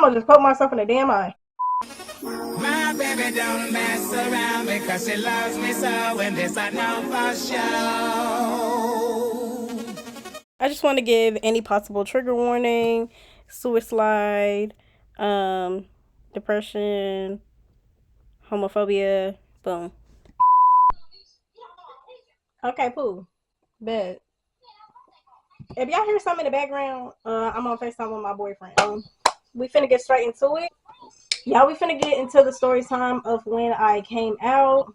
gonna just poke myself in the damn eye. My baby don't mess around because she loves me so, and this I know for sure. I just want to give any possible trigger warning, suicide, depression, homophobia, boom. Okay, cool. Bet. If y'all hear something in the background, I'm on FaceTime with my boyfriend. We finna get straight into it. Y'all, we finna get into the story time of when I came out.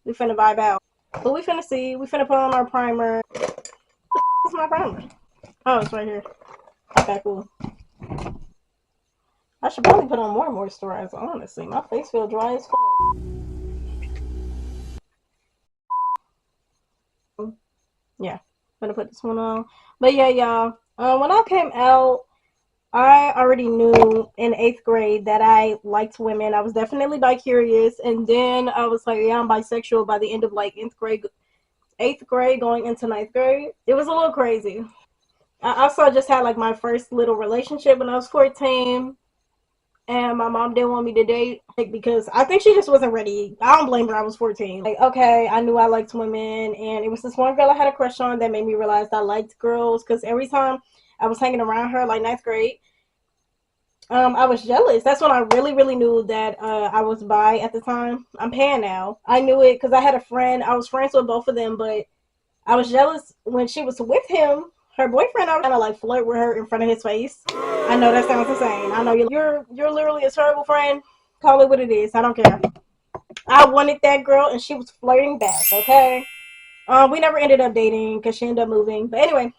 We finna vibe out. But we finna see. We finna put on our primer. What's my primer? Oh, it's right here. Okay, cool. I should probably put on more moisturizer, honestly. My face feels dry as fuck. Yeah, I'm gonna put this one on. But yeah, y'all. When I came out, I already knew in 8th grade that I liked women. I was definitely bi-curious. And then I was like, yeah, I'm bisexual by the end of like 8th grade going into 9th grade. It was a little crazy. I also just had like my first little relationship when I was 14. And my mom didn't want me to date because I think she just wasn't ready. I don't blame her. I was 14. Like, okay, I knew I liked women, and it was this one girl I had a crush on that made me realize I liked girls. Because every time I was hanging around her, like 9th grade, I was jealous. That's when I really knew that I was bi at the time. I'm pan now. I knew it because I had a friend. I was friends with both of them, but I was jealous when she was with him. Her boyfriend, I was trying to like flirt with her in front of his face. I know that sounds insane. I know you're literally a terrible friend. Call it what it is. I don't care. I wanted that girl, and she was flirting back. Okay. We never ended up dating because she ended up moving. But anyway,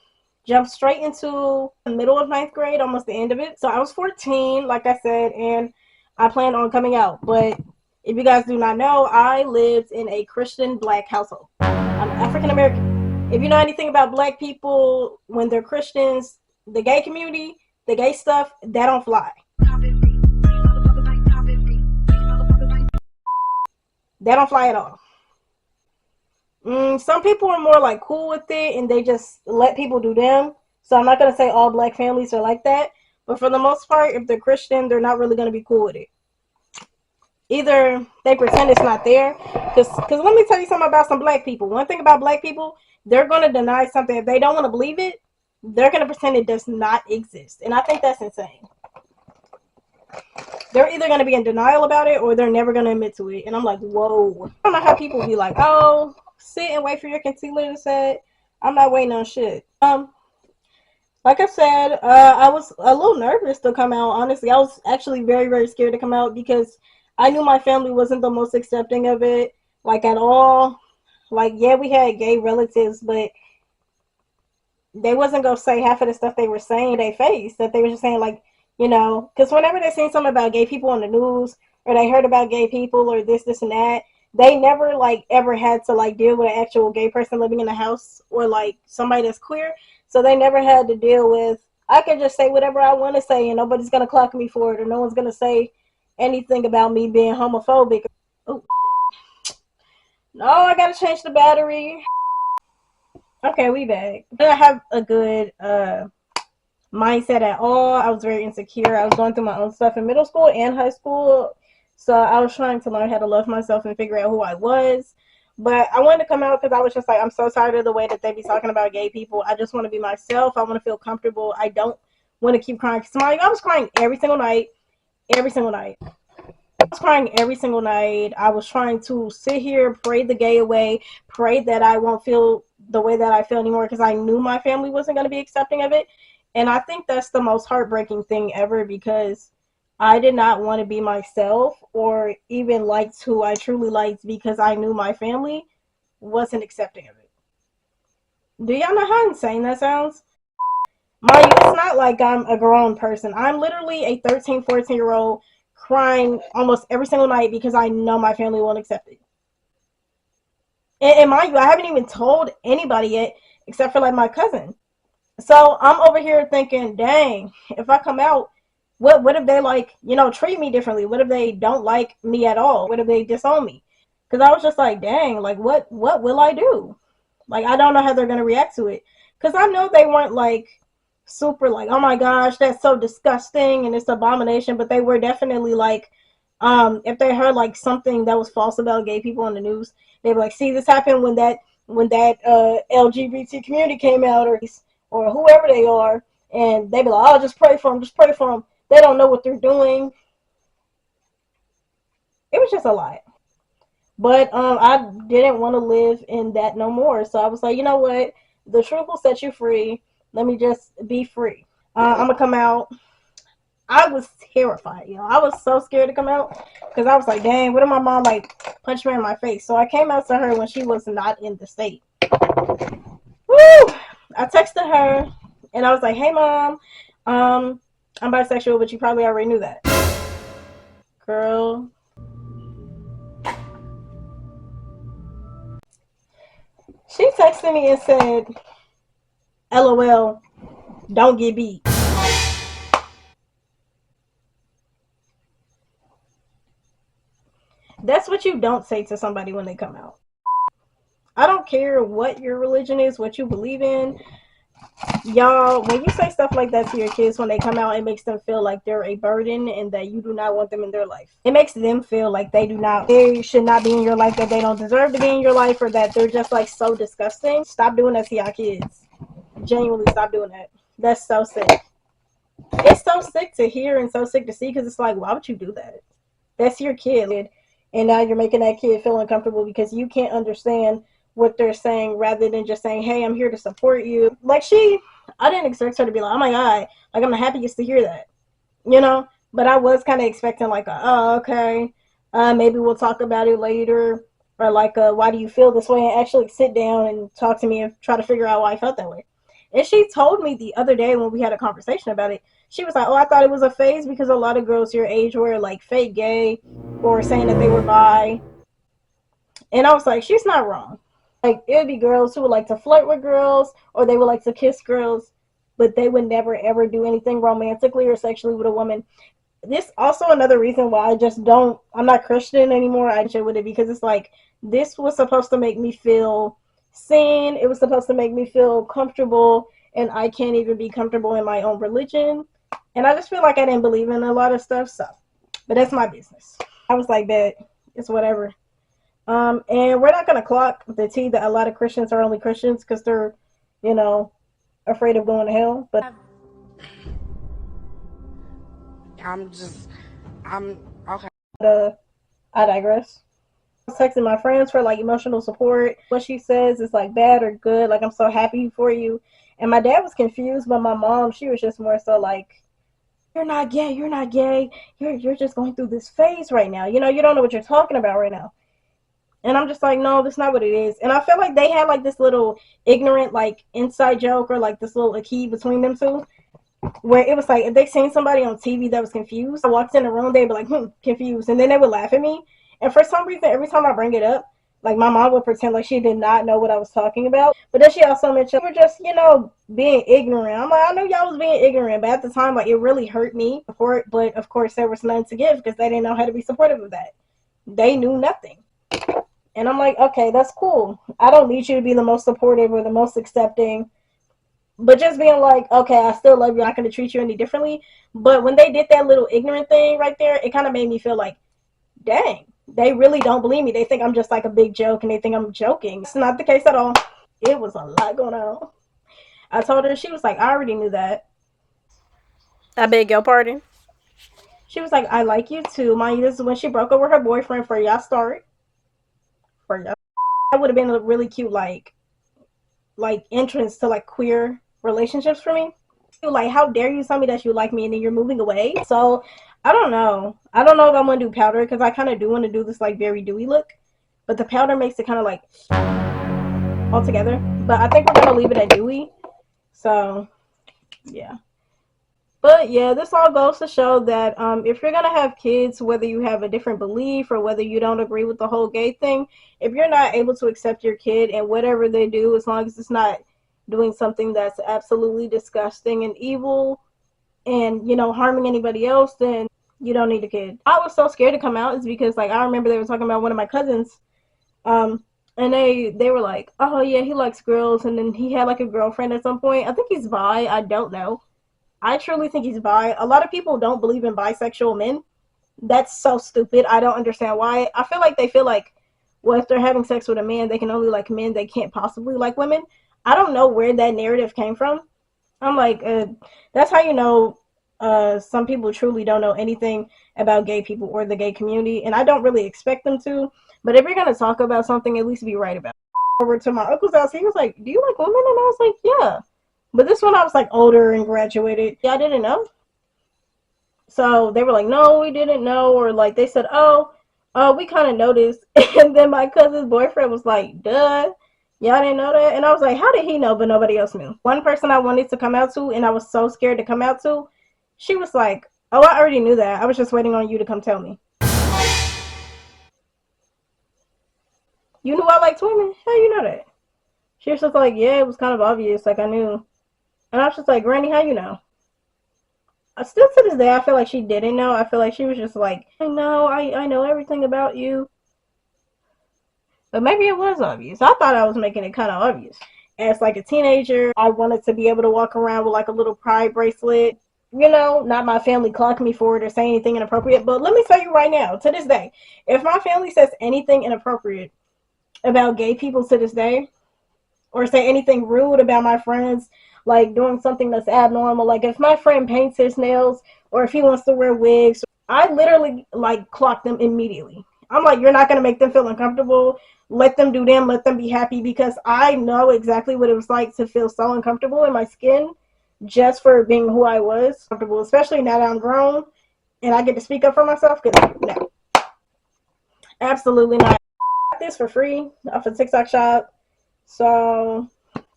jumped straight into the middle of 9th grade, almost the end of it. So I was 14, like I said, and I planned on coming out. But if you guys do not know, I lived in a Christian black household. I'm African American. If you know anything about black people, when they're Christians, the gay community, the gay stuff, that don't fly. That don't fly at all. Some people are more like cool with it and they just let people do them. So I'm not going to say all black families are like that. But for the most part, if they're Christian, they're not really going to be cool with it. Either they pretend it's not there. Because let me tell you something about some black people. One thing about black people, they're going to deny something. If they don't want to believe it, they're going to pretend it does not exist. And I think that's insane. They're either going to be in denial about it or they're never going to admit to it. And I'm like, whoa. I don't know how people be like, oh, sit and wait for your concealer to set. I'm not waiting on shit. Like I said, I was a little nervous to come out. Honestly, I was actually very scared to come out because I knew my family wasn't the most accepting of it, like at all. Like, yeah, we had gay relatives, but they wasn't gonna say half of the stuff they were saying in their face. That they were just saying, like, you know, because whenever they seen something about gay people on the news or they heard about gay people or this and that, they never like ever had to like deal with an actual gay person living in the house or like somebody that's queer. So they never had to deal with, I could just say whatever I want to say and nobody's gonna clock me for it or no one's gonna say anything about me being homophobic. Oh, no, I gotta change the battery. Okay, we back. I didn't have a good mindset at all. I was very insecure. I was going through my own stuff in middle school and high school. So I was trying to learn how to love myself and figure out who I was. But I wanted to come out because I was just like, I'm so tired of the way that they be talking about gay people. I just want to be myself. I want to feel comfortable. I don't want to keep crying. I was crying every single night. Every single night. I was crying every single night. I was trying to sit here, pray the gay away, pray that I won't feel the way that I feel anymore because I knew my family wasn't going to be accepting of it. And I think that's the most heartbreaking thing ever because I did not want to be myself or even liked who I truly liked because I knew my family wasn't accepting of it. Do y'all know how insane that sounds? Mind you, it's not like I'm a grown person. I'm literally a 13, 14-year-old crying almost every single night because I know my family won't accept it. And mind you, I haven't even told anybody yet except for like my cousin. So I'm over here thinking, dang, if I come out, what if they like, you know, treat me differently? What if they don't like me at all? What if they disown me? Because I was just like, dang, like what will I do? Like I don't know how they're gonna react to it. Because I know they weren't like super like, oh my gosh, that's so disgusting and it's abomination. But they were definitely like, if they heard like something that was false about gay people on the news, they'd be like, see, this happened when that LGBT community came out, or whoever they are, and they'd be like, oh, just pray for them, just pray for them. They don't know what they're doing. It was just a lot. But I didn't want to live in that no more. So I was like, you know what? The truth will set you free. Let me just be free. I'm gonna come out. I was terrified, I was so scared to come out because I was like, dang, what if my mom like punched me in my face? So I came out to her when she was not in the state. Woo! I texted her and I was like, hey mom, I'm bisexual, but you probably already knew that. Girl. She texted me and said, LOL, don't get beat. That's what you don't say to somebody when they come out. I don't care what your religion is, what you believe in. Y'all, when you say stuff like that to your kids when they come out, it makes them feel like they're a burden and that you do not want them in their life. It makes them feel like they should not be in your life, that they don't deserve to be in your life, or that they're just like so disgusting. Stop doing that to y'all kids. Genuinely stop doing that. That's so sick. It's so sick to hear and so sick to see because it's like, why would you do that? That's your kid. And now you're making that kid feel uncomfortable because you can't understand what they're saying rather than just saying, hey, I'm here to support you. Like I didn't expect her to be like, oh my God, like I'm the happiest to hear that, But I was kind of expecting like, oh, okay, maybe we'll talk about it later. Or like, why do you feel this way? And actually sit down and talk to me and try to figure out why I felt that way. And she told me the other day when we had a conversation about it, she was like, oh, I thought it was a phase because a lot of girls your age were like fake gay or saying that they were bi. And I was like, she's not wrong. Like, it would be girls who would like to flirt with girls or they would like to kiss girls, but they would never ever do anything romantically or sexually with a woman. This also another reason why I'm not Christian anymore. I shit with it because it's like, this was supposed to make me feel seen. It was supposed to make me feel comfortable, and I can't even be comfortable in my own religion. And I just feel like I didn't believe in a lot of stuff, so. But that's my business. I was like, bet, it's whatever. And we're not gonna clock the tea that a lot of Christians are only Christians because they're, you know, afraid of going to hell. But I'm okay. I digress. I was texting my friends for like emotional support. What she says is like bad or good. Like, I'm so happy for you. And my dad was confused, but my mom, she was just more so like, you're not gay, you're not gay. You're just going through this phase right now. You don't know what you're talking about right now. And I'm just like, no, that's not what it is. And I feel like they had like this little ignorant like inside joke or like this little key between them two, where it was like if they seen somebody on TV that was confused, I walked in the room, they'd be like, confused, and then they would laugh at me. And for some reason, every time I bring it up, like my mom would pretend like she did not know what I was talking about. But then she also mentioned we're just, being ignorant. I'm like, I know y'all was being ignorant, but at the time, like it really hurt me. But of course, there was none to give because they didn't know how to be supportive of that. They knew nothing. And I'm like, okay, that's cool. I don't need you to be the most supportive or the most accepting. But just being like, okay, I still love you. I'm not going to treat you any differently. But when they did that little ignorant thing right there, it kind of made me feel like, dang, they really don't believe me. They think I'm just like a big joke and they think I'm joking. It's not the case at all. It was a lot going on. I told her, she was like, I already knew that. I beg your pardon. She was like, I like you too. Mind you, this is when she broke up with her boyfriend for y'all start. For y'all. That would have been a really cute, like entrance to like queer relationships for me. Like, how dare you tell me that you like me and then you're moving away? So I don't know. I don't know if I'm gonna do powder because I kind of do want to do this like very dewy look, but the powder makes it kind of like all together. But I think we're gonna leave it at dewy. So yeah. But yeah, this all goes to show that if you're gonna have kids, whether you have a different belief or whether you don't agree with the whole gay thing, if you're not able to accept your kid and whatever they do, as long as it's not doing something that's absolutely disgusting and evil and harming anybody else, then you don't need a kid. I was so scared to come out is because like I remember they were talking about one of my cousins. And they were like, oh yeah, he likes girls, and then he had like a girlfriend at some point. I think he's bi. I don't know. I truly think he's bi. A lot of people don't believe in bisexual men. That's so stupid. I don't understand why. I feel like they feel like, well, if they're having sex with a man, they can only like men. They can't possibly like women. I don't know where that narrative came from. I'm like, that's how you know some people truly don't know anything about gay people or the gay community, and I don't really expect them to. But if you're gonna talk about something, at least be right about it. Over to my uncle's house, he was like, "Do you like women?" And I was like, "Yeah." But this one, I was like older and graduated. Yeah, I didn't know. So they were like, "No, we didn't know," or like they said, "Oh, we kind of noticed." And then my cousin's boyfriend was like, "Duh, y'all didn't know that?" And I was like, "How did he know, but nobody else knew?" One person I wanted to come out to, and I was so scared to come out to, she was like, "Oh, I already knew that. I was just waiting on you to come tell me." You knew I liked women? How you know that? She was just like, "Yeah, it was kind of obvious. Like I knew." And I was just like, "Granny, how you know?" Still to this day, I feel like she didn't know. I feel like she was just like, "I know, I know everything about you." But maybe it was obvious. I thought I was making it kind of obvious. As like a teenager, I wanted to be able to walk around with like a little pride bracelet. You know, not my family clock me for it or say anything inappropriate. But let me tell you right now, to this day, if my family says anything inappropriate about gay people to this day, or say anything rude about my friends, like doing something that's abnormal, like if my friend paints his nails or if he wants to wear wigs, I literally like clock them immediately. I'm like, you're not going to make them feel uncomfortable. Let them do them. Let them be happy, because I know exactly what it was like to feel so uncomfortable in my skin just for being who I was. Comfortable, especially now that I'm grown and I get to speak up for myself. Because no, absolutely not. I got this for free off of TikTok shop. So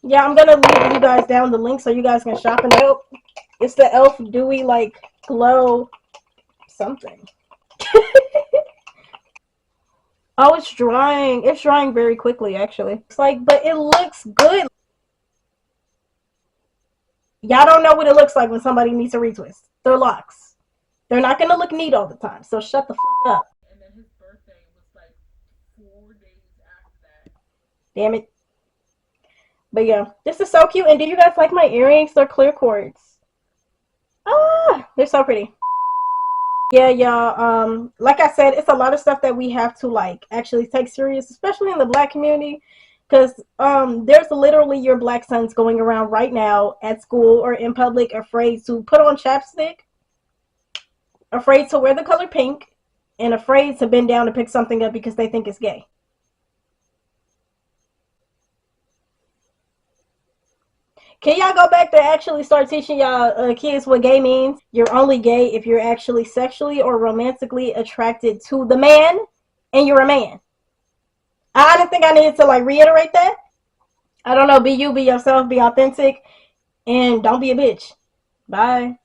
yeah, I'm gonna leave you guys down the link so you guys can shop and help. It's the Elf Dewy like glow something. Oh, it's drying. It's drying very quickly, actually. It's like, but it looks good. Y'all don't know what it looks like when somebody needs a retwist. Their locks. They're not gonna look neat all the time. So shut the fuck up. And then his birthday was like 4 days after that. Damn it. But yeah, this is so cute. And do you guys like my earrings? They're clear quartz. Ah, they're so pretty. Yeah, y'all. Like I said, it's a lot of stuff that we have to like actually take serious, especially in the black community, because there's literally your black sons going around right now at school or in public afraid to put on chapstick, afraid to wear the color pink, and afraid to bend down to pick something up because they think it's gay. Can y'all go back to actually start teaching y'all kids what gay means? You're only gay if you're actually sexually or romantically attracted to the man, and you're a man. I didn't think I needed to like reiterate that. I don't know. Be you, be yourself, be authentic, and don't be a bitch. Bye.